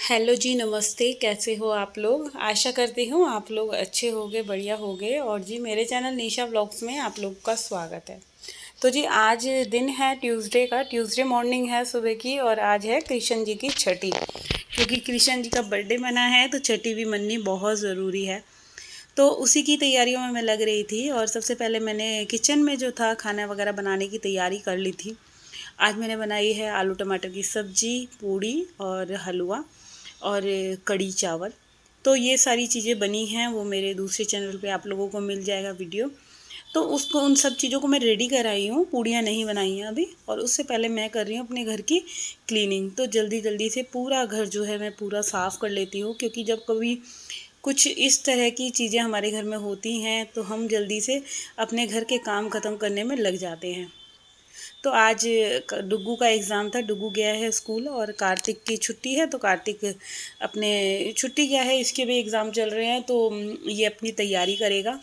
Hello जी, नमस्ते। कैसे हो आप लोग? आशा करती हूँ आप लोग अच्छे होंगे, बढ़िया होंगे। और जी मेरे चैनल निशा व्लॉग्स में आप लोग का स्वागत है। तो जी आज दिन है ट्यूसडे का, ट्यूसडे मॉर्निंग है सुबह की, और आज है कृष्ण जी की छठी। क्योंकि कृष्ण जी का बर्थडे मना है तो छठी भी मननी बहुत ज़रूरी है। तो उसी की तैयारियों में मैं लग रही थी, और सबसे पहले मैंने किचन में जो था खाना वगैरह बनाने की तैयारी कर ली थी। आज मैंने बनाई है आलू टमाटर की सब्ज़ी, पूड़ी और हलवा और कढ़ी चावल। तो ये सारी चीज़ें बनी हैं, वो मेरे दूसरे चैनल पे आप लोगों को मिल जाएगा वीडियो। तो उसको उन सब चीज़ों को मैं रेडी कराई हूँ, पूड़ियाँ नहीं बनाई हैं अभी। और उससे पहले मैं कर रही हूँ अपने घर की क्लीनिंग। तो जल्दी जल्दी से पूरा घर जो है मैं पूरा साफ़ कर लेती हूँ, क्योंकि जब कभी कुछ इस तरह की चीज़ें हमारे घर में होती हैं तो हम जल्दी से अपने घर के काम ख़त्म करने में लग जाते हैं। तो आज डुग्गू का एग्ज़ाम था, डुग्गू गया है स्कूल, और कार्तिक की छुट्टी है तो कार्तिक अपने छुट्टी गया है, इसके भी एग्ज़ाम चल रहे हैं तो ये अपनी तैयारी करेगा।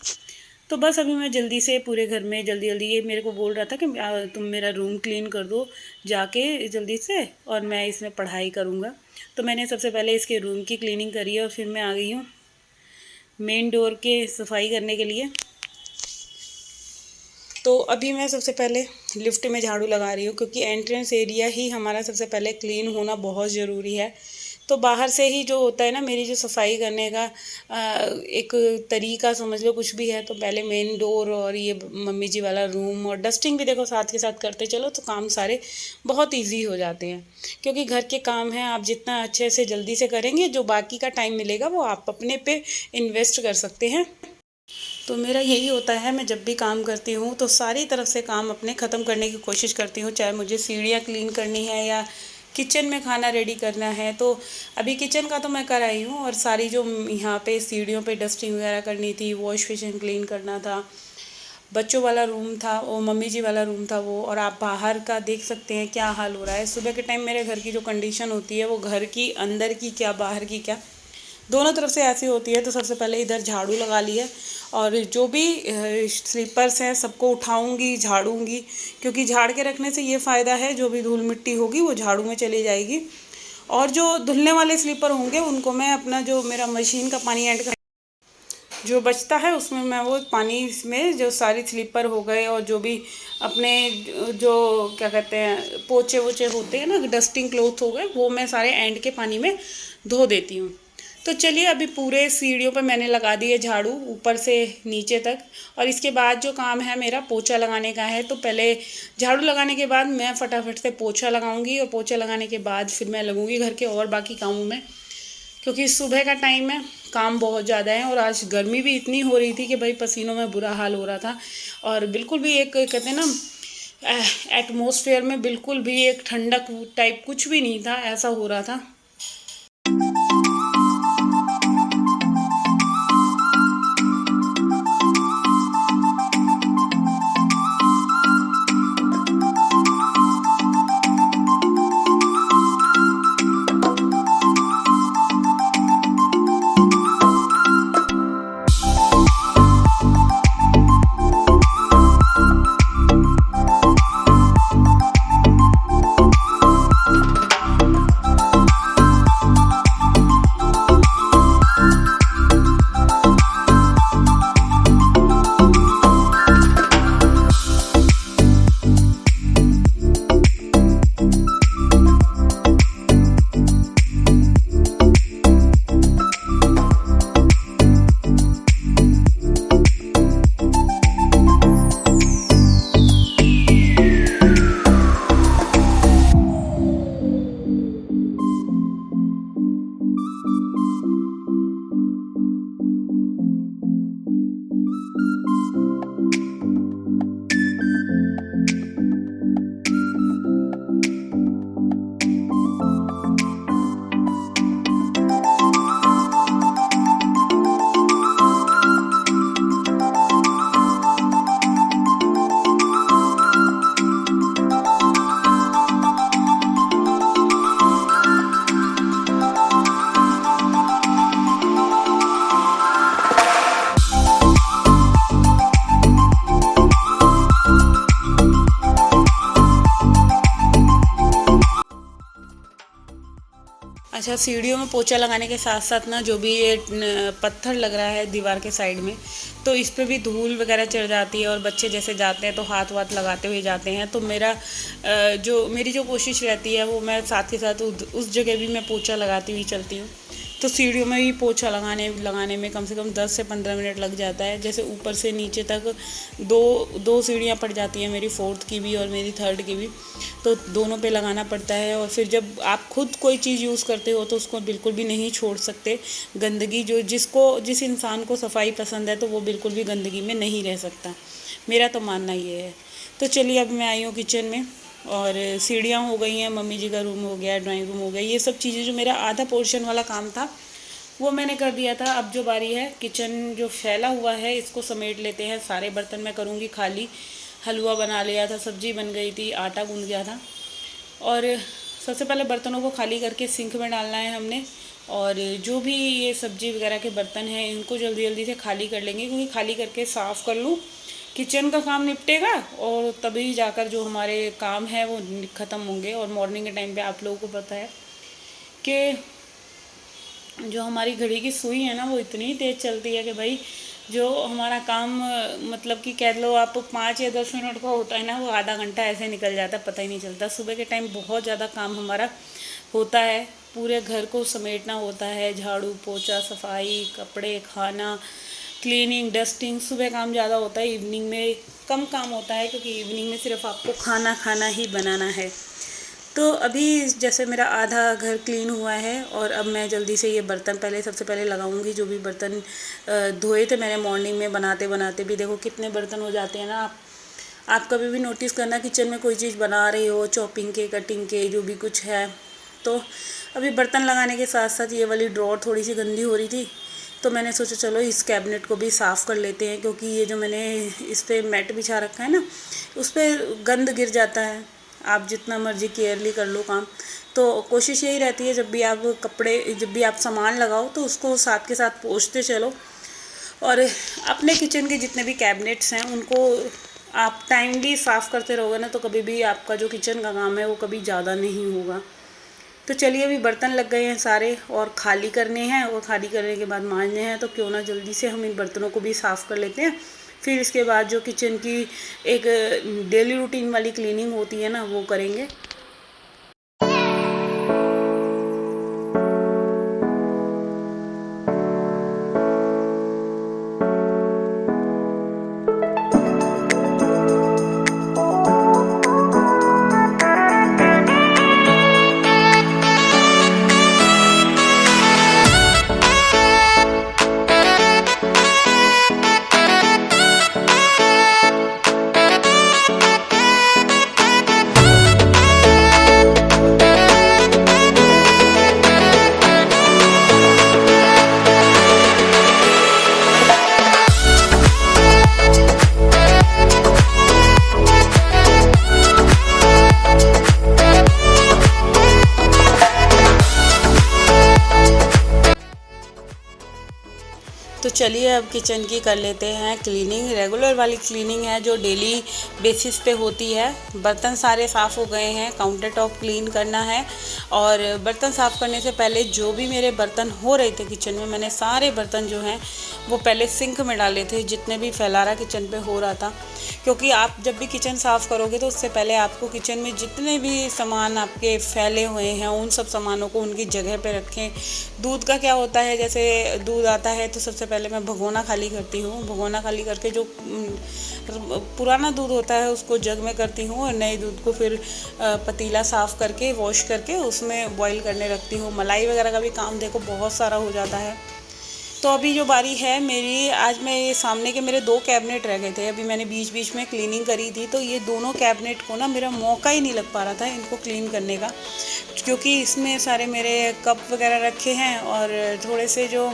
तो बस अभी मैं जल्दी से पूरे घर में जल्दी जल्दी, ये मेरे को बोल रहा था कि तुम मेरा रूम क्लीन कर दो जाके जल्दी से, और मैं इसमें पढ़ाई करूँगा। तो मैंने सबसे पहले इसके रूम की क्लीनिंग करी है, और फिर मैं आ गई हूँ मेन डोर के सफाई करने के लिए। तो अभी मैं सबसे पहले लिफ्ट में झाड़ू लगा रही हूँ, क्योंकि एंट्रेंस एरिया ही हमारा सबसे पहले क्लीन होना बहुत ज़रूरी है। तो बाहर से ही जो होता है ना, मेरी जो सफाई करने का एक तरीका समझ लो कुछ भी है, तो पहले मेन डोर और ये मम्मी जी वाला रूम और डस्टिंग भी देखो साथ के साथ करते चलो तो काम सारे बहुत ईजी हो जाते हैं। क्योंकि घर के काम हैं, आप जितना अच्छे से जल्दी से करेंगे, जो बाकी का टाइम मिलेगा वो आप अपने पे इन्वेस्ट कर सकते हैं। तो मेरा यही होता है, मैं जब भी काम करती हूँ तो सारी तरफ से काम अपने ख़त्म करने की कोशिश करती हूँ, चाहे मुझे सीढ़ियाँ क्लीन करनी है या किचन में खाना रेडी करना है। तो अभी किचन का तो मैं कर आई हूँ, और सारी जो यहाँ पे सीढ़ियों पे डस्टिंग वगैरह करनी थी, वॉश बेसिन क्लीन करना था, बच्चों वाला रूम था, वो मम्मी जी वाला रूम था वो। और आप बाहर का देख सकते हैं क्या हाल हो रहा है सुबह के टाइम। मेरे घर की जो कंडीशन होती है वो घर की अंदर की क्या बाहर की क्या, दोनों तरफ से ऐसी होती है। तो सबसे पहले इधर झाड़ू लगा लिया, और जो भी स्लीपर्स हैं सबको उठाऊंगी, झाड़ूंगी, क्योंकि झाड़ के रखने से ये फ़ायदा है, जो भी धूल मिट्टी होगी वो झाड़ू में चली जाएगी। और जो धुलने वाले स्लीपर होंगे उनको मैं अपना जो मेरा मशीन का पानी ऐड कर जो बचता है उसमें मैं वो पानी में जो सारी स्लीपर हो गए, और जो भी अपने जो क्या कहते हैं पोछे वोचे होते हैं ना, डस्टिंग क्लोथ हो गए, वो मैं सारे एंड के पानी में धो देती हूँ। तो चलिए अभी पूरे सीढ़ियों पे मैंने लगा दिए झाड़ू ऊपर से नीचे तक। और इसके बाद जो काम है मेरा पोछा लगाने का है। तो पहले झाड़ू लगाने के बाद मैं फटाफट से पोछा लगाऊंगी, और पोछा लगाने के बाद फिर मैं लगूंगी घर के और बाकी कामों में, क्योंकि सुबह का टाइम है, काम बहुत ज़्यादा है। और आज गर्मी भी इतनी हो रही थी कि भाई पसीनों में बुरा हाल हो रहा था, और बिल्कुल भी एक कहते हैं ना एटमॉस्फेयर में बिल्कुल भी एक ठंडक टाइप कुछ भी नहीं था, ऐसा हो रहा था। अच्छा, सीढ़ियों में पोछा लगाने के साथ साथ ना जो भी ये पत्थर लग रहा है दीवार के साइड में, तो इस पे भी धूल वगैरह चढ़ जाती है और बच्चे जैसे जाते हैं तो हाथ वाथ लगाते हुए जाते हैं। तो जो मेरी जो कोशिश रहती है वो मैं साथ के साथ उस जगह भी मैं पोछा लगाती हुई चलती हूँ। तो सीढ़ियों में भी पोछा लगाने में कम से कम 10 से 15 मिनट लग जाता है। जैसे ऊपर से नीचे तक दो दो सीढ़ियाँ पड़ जाती हैं, मेरी 4th की भी और मेरी 3rd की भी। तो दोनों पे लगाना पड़ता है। और फिर जब आप खुद कोई चीज़ यूज़ करते हो तो उसको बिल्कुल भी नहीं छोड़ सकते। गंदगी जिस इंसान को सफाई पसंद है तो वो बिल्कुल भी गंदगी में नहीं रह सकता। मेरा तो मानना ये है। तो चलिए, अब मैं आई हूँ किचन में और सीढ़ियाँ हो गई हैं, मम्मी जी का रूम हो गया, ड्राइंग रूम हो गया, ये सब चीज़ें जो मेरा आधा पोर्शन वाला काम था वो मैंने कर दिया था। अब जो बारी है, किचन जो फैला हुआ है इसको समेट लेते हैं। सारे बर्तन मैं करूँगी खाली। हलवा बना लिया था, सब्जी बन गई थी, आटा गूँध गया था। और सबसे पहले बर्तनों को खाली करके सिंक में डालना है हमने। और जो भी ये सब्जी वगैरह के बर्तन हैं इनको जल्दी जल्दी से खाली कर लेंगे, क्योंकि खाली करके साफ़ कर लूँ किचन का काम निपटेगा और तभी जाकर जो हमारे काम है वो ख़त्म होंगे। और मॉर्निंग के टाइम पे आप लोगों को पता है कि जो हमारी घड़ी की सुई है ना वो इतनी तेज़ चलती है कि भाई जो हमारा काम मतलब कि कह लो आप 5 या 10 मिनट का होता है ना, वो आधा घंटा ऐसे निकल जाता है, पता ही नहीं चलता। सुबह के टाइम बहुत ज़्यादा काम हमारा होता है, पूरे घर को समेटना होता है, झाड़ू पोछा सफाई कपड़े खाना क्लीनिंग डस्टिंग। सुबह काम ज़्यादा होता है, इवनिंग में कम काम होता है, क्योंकि इवनिंग में सिर्फ आपको खाना खाना ही बनाना है। तो अभी जैसे मेरा आधा घर क्लीन हुआ है और अब मैं जल्दी से ये बर्तन सबसे पहले लगाऊंगी। जो भी बर्तन धोए थे मैंने मॉर्निंग में, बनाते बनाते भी देखो कितने बर्तन हो जाते हैं ना। आप कभी भी नोटिस करना, किचन में कोई चीज़ बना रही हो, चॉपिंग के कटिंग के जो भी कुछ है। तो अभी बर्तन लगाने के साथ साथ ये वाली ड्रॉर थोड़ी सी गंदी हो रही थी, तो मैंने सोचा चलो इस कैबिनेट को भी साफ़ कर लेते हैं, क्योंकि ये जो मैंने इस पर मैट बिछा रखा है ना, उस पर गंद गिर जाता है। आप जितना मर्जी केयरली कर लो काम। तो कोशिश यही रहती है जब भी आप सामान लगाओ तो उसको साथ के साथ पोंछते चलो। और अपने किचन के जितने भी कैबिनेट्स हैं उनको आप टाइमली साफ़ करते रहोगे ना, तो कभी भी आपका जो किचन का काम है वो कभी ज़्यादा नहीं होगा। तो चलिए, अभी बर्तन लग गए हैं सारे और खाली करने हैं, और खाली करने के बाद मांजने हैं। तो क्यों ना जल्दी से हम इन बर्तनों को भी साफ़ कर लेते हैं। फिर इसके बाद जो किचन की एक डेली रूटीन वाली क्लीनिंग होती है ना, वो करेंगे। तो चलिए, अब किचन की कर लेते हैं क्लीनिंग। रेगुलर वाली क्लीनिंग है जो डेली बेसिस पे होती है। बर्तन सारे साफ़ हो गए हैं, काउंटर टॉप क्लीन करना है। और बर्तन साफ़ करने से पहले जो भी मेरे बर्तन हो रहे थे किचन में, मैंने सारे बर्तन जो हैं वो पहले सिंक में डाले थे, जितने भी फैलारा किचन पे हो रहा था। क्योंकि आप जब भी किचन साफ़ करोगे तो उससे पहले आपको किचन में जितने भी सामान आपके फैले हुए हैं उन सब सामानों को उनकी जगह पे रखें। दूध का क्या होता है, जैसे दूध आता है तो सबसे पहले मैं भगोना खाली करती हूँ। भगोना खाली करके जो पुराना दूध होता है उसको जग में करती हूँ, और नए दूध को फिर पतीला साफ़ करके वॉश करके उसमें बॉईल करने रखती हूँ। मलाई वगैरह का भी काम देखो बहुत सारा हो जाता है। तो अभी जो बारी है मेरी, आज मैं ये सामने के मेरे 2 कैबिनेट रह गए थे, अभी मैंने बीच बीच में क्लीनिंग करी थी। तो ये दोनों कैबिनेट को ना मेरा मौका ही नहीं लग पा रहा था इनको क्लीन करने का, क्योंकि इसमें सारे मेरे कप वगैरह रखे हैं और थोड़े से जो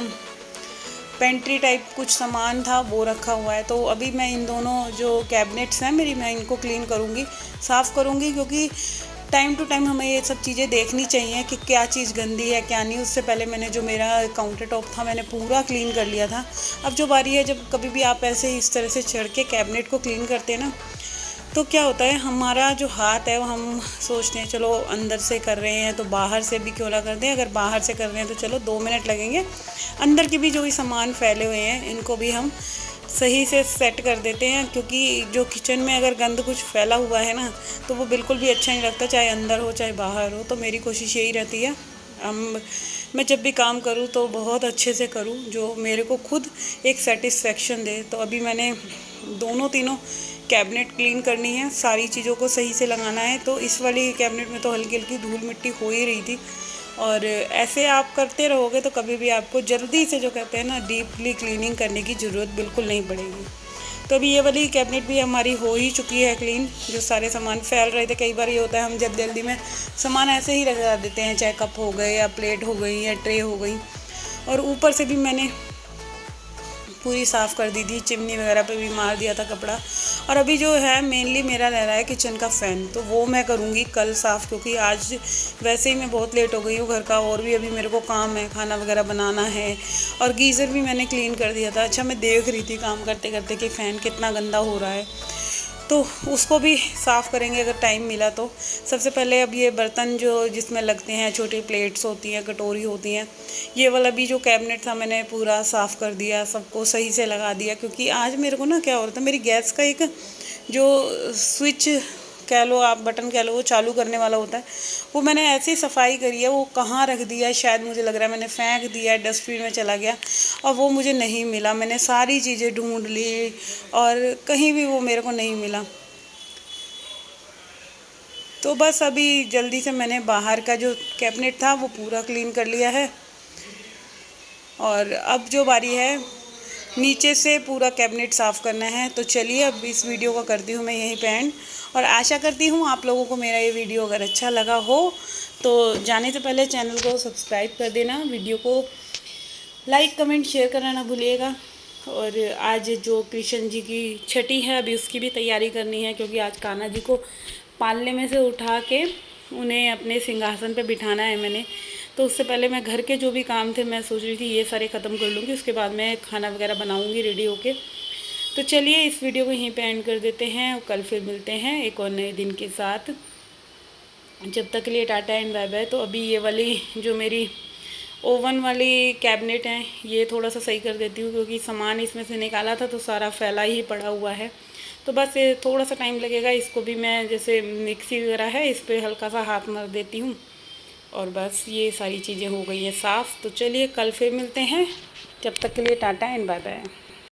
पेंट्री टाइप कुछ सामान था वो रखा हुआ है। तो अभी मैं इन दोनों जो कैबिनेट्स हैं मैं इनको क्लीन करूँगी, साफ़ करूँगी, क्योंकि टाइम टू टाइम हमें ये सब चीज़ें देखनी चाहिए कि क्या चीज़ गंदी है क्या नहीं। उससे पहले मैंने जो मेरा काउंटर टॉप था मैंने पूरा क्लीन कर लिया था। अब जो बारी है, जब कभी भी आप ऐसे इस तरह से चढ़ के कैबिनेट को क्लीन करते हैं ना, तो क्या होता है, हमारा जो हाथ है वो हम सोचते हैं चलो अंदर से कर रहे हैं तो बाहर से भी क्यों ना कर दें, अगर बाहर से कर रहे हैं तो चलो 2 मिनट लगेंगे, अंदर के भी जो भी सामान फैले हुए हैं इनको भी हम सही से सेट कर देते हैं। क्योंकि जो किचन में अगर गंद कुछ फैला हुआ है ना, तो वो बिल्कुल भी अच्छा नहीं लगता, चाहे अंदर हो चाहे बाहर हो। तो मेरी कोशिश यही रहती है, मैं जब भी काम करूँ तो बहुत अच्छे से करूँ, जो मेरे को खुद एक सेटिस्फेक्शन दे। तो अभी मैंने दोनों तीनों कैबिनेट क्लीन करनी है, सारी चीज़ों को सही से लगाना है। तो इस वाली कैबिनेट में तो हल्की हल्की धूल मिट्टी हो ही रही थी, और ऐसे आप करते रहोगे तो कभी भी आपको जल्दी से, जो कहते हैं ना, डीपली क्लीनिंग करने की ज़रूरत बिल्कुल नहीं पड़ेगी। तो अभी ये वाली कैबिनेट भी हमारी हो ही चुकी है क्लीन। जो सारे सामान फैल रहे थे, कई बार ये होता है हम जब जल्दी में सामान ऐसे ही लगा देते हैं, चाहे कप हो गए या प्लेट हो गई या ट्रे हो गई। और ऊपर से भी मैंने पूरी साफ़ कर दी थी, चिमनी वगैरह पे भी मार दिया था कपड़ा। और अभी जो है मेनली मेरा रह रहा है किचन का फ़ैन, तो वो मैं करूँगी कल साफ़, क्योंकि आज वैसे ही मैं बहुत लेट हो गई हूँ घर का, और भी अभी मेरे को काम है, खाना वगैरह बनाना है। और गीज़र भी मैंने क्लीन कर दिया था। अच्छा, मैं देख रही थी काम करते करते कि फ़ैन कितना गंदा हो रहा है, तो उसको भी साफ़ करेंगे अगर टाइम मिला तो। सबसे पहले अब ये बर्तन जो जिसमें लगते हैं, छोटी प्लेट्स होती हैं, कटोरी होती हैं, ये वाला भी जो कैबिनेट था मैंने पूरा साफ़ कर दिया, सबको सही से लगा दिया। क्योंकि आज मेरे को ना क्या हो रहा था, मेरी गैस का एक जो स्विच कह लो आप, बटन कह लो, वो चालू करने वाला होता है, वो मैंने ऐसी सफाई करी है, वो कहाँ रख दिया है, शायद मुझे लग रहा है मैंने फेंक दिया है, डस्टबिन में चला गया, और वो मुझे नहीं मिला। मैंने सारी चीज़ें ढूंढ ली और कहीं भी वो मेरे को नहीं मिला। तो बस अभी जल्दी से मैंने बाहर का जो कैबिनेट था वो पूरा क्लीन कर लिया है, और अब जो बारी है नीचे से पूरा कैबिनेट साफ़ करना है। तो चलिए अब इस वीडियो को करती हूँ मैं यहीं पे एंड, और आशा करती हूँ आप लोगों को मेरा ये वीडियो अगर अच्छा लगा हो तो जाने से पहले चैनल को सब्सक्राइब कर देना, वीडियो को लाइक कमेंट शेयर करना ना भूलिएगा। और आज जो कृष्ण जी की छठी है, अभी उसकी भी तैयारी करनी है, क्योंकि आज कान्हा जी को पालने में से उठा के उन्हें अपने सिंहासन पे बिठाना है मैंने। तो उससे पहले मैं घर के जो भी काम थे मैं सोच रही थी ये सारे ख़त्म कर लूँगी, उसके बाद मैं खाना वगैरह बनाऊँगी रेडी होके। तो चलिए इस वीडियो को यहीं पे एंड कर देते हैं, और कल फिर मिलते हैं एक और नए दिन के साथ। जब तक के लिए टाटा एंड बाय बाय। तो अभी ये वाली जो मेरी ओवन वाली कैबिनेट है, ये थोड़ा सा सही कर देती हूँ, क्योंकि सामान इसमें से निकाला था तो सारा फैला ही पड़ा हुआ है। तो बस ये थोड़ा सा टाइम लगेगा, इसको भी मैं जैसे मिक्सी वगैरह है इस पर हल्का सा हाथ मार देती हूँ, और बस ये सारी चीज़ें हो गई है साफ़। तो चलिए कल फिर मिलते हैं, जब तक के लिए टाटा एंड बाय बाय।